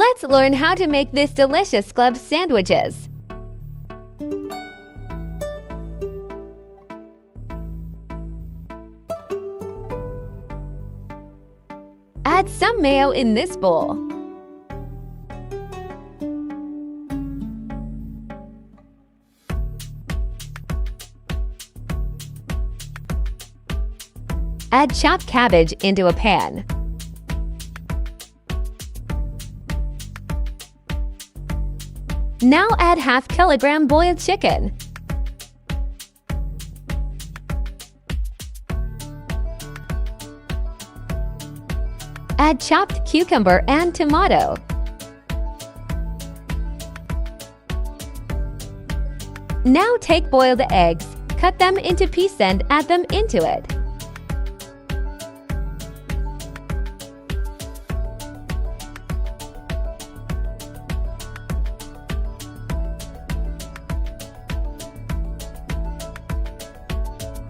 Let's learn how to make this delicious club sandwiches. Add some mayo in this bowl. Add chopped cabbage into a pan. Now add half kilogram boiled chicken. Add chopped cucumber and tomato. Now take boiled eggs, cut them into pieces and add them into it.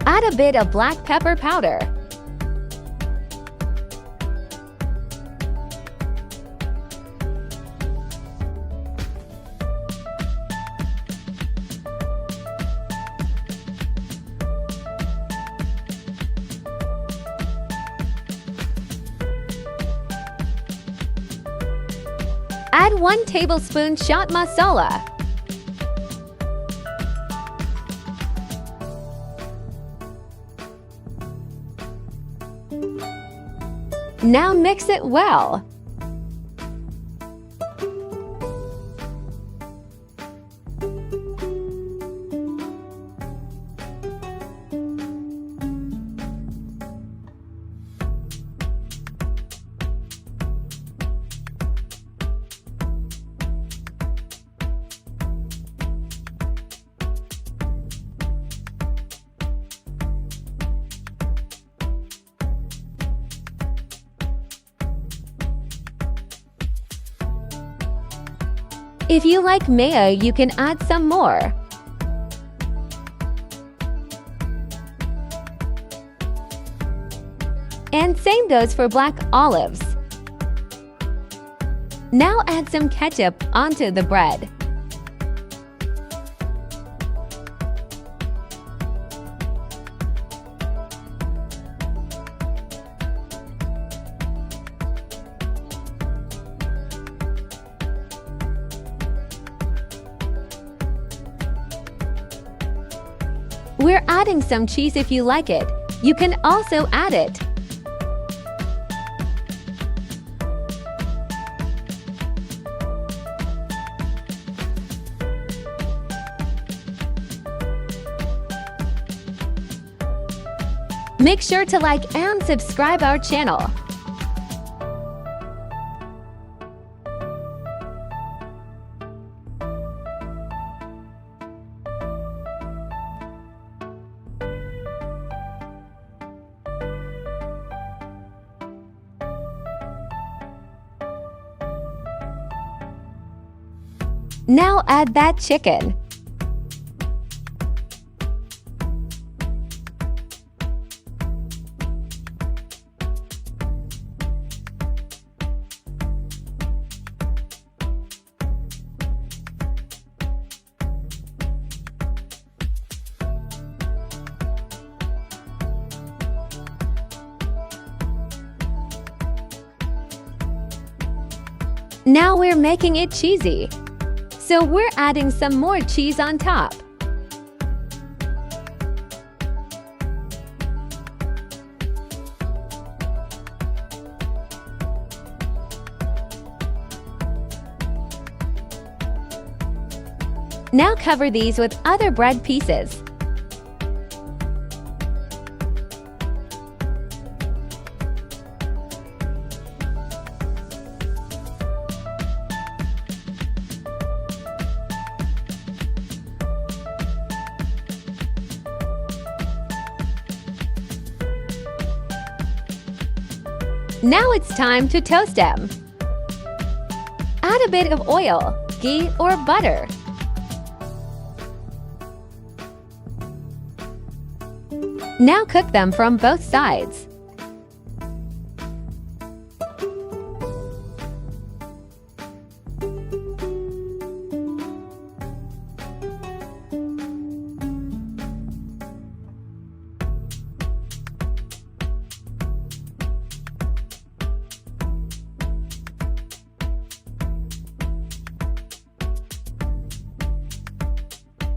Add a bit of black pepper powder. Add 1 tablespoon chaat masala. Now mix it well. If you like mayo, you can add some more. And same goes for black olives. Now add some ketchup onto the bread. We're adding some cheese if you like it. You can also add it. Make sure to like and subscribe our channel. Now add that chicken. Now we're making it cheesy. So we're adding some more cheese on top. Now cover these with other bread pieces. Now it's time to toast them. Add a bit of oil, ghee, or butter. Now cook them from both sides.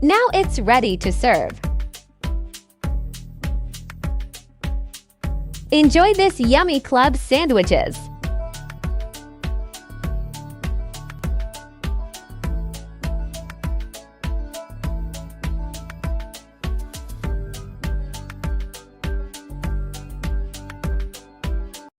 Now it's ready to serve. Enjoy this yummy club sandwiches.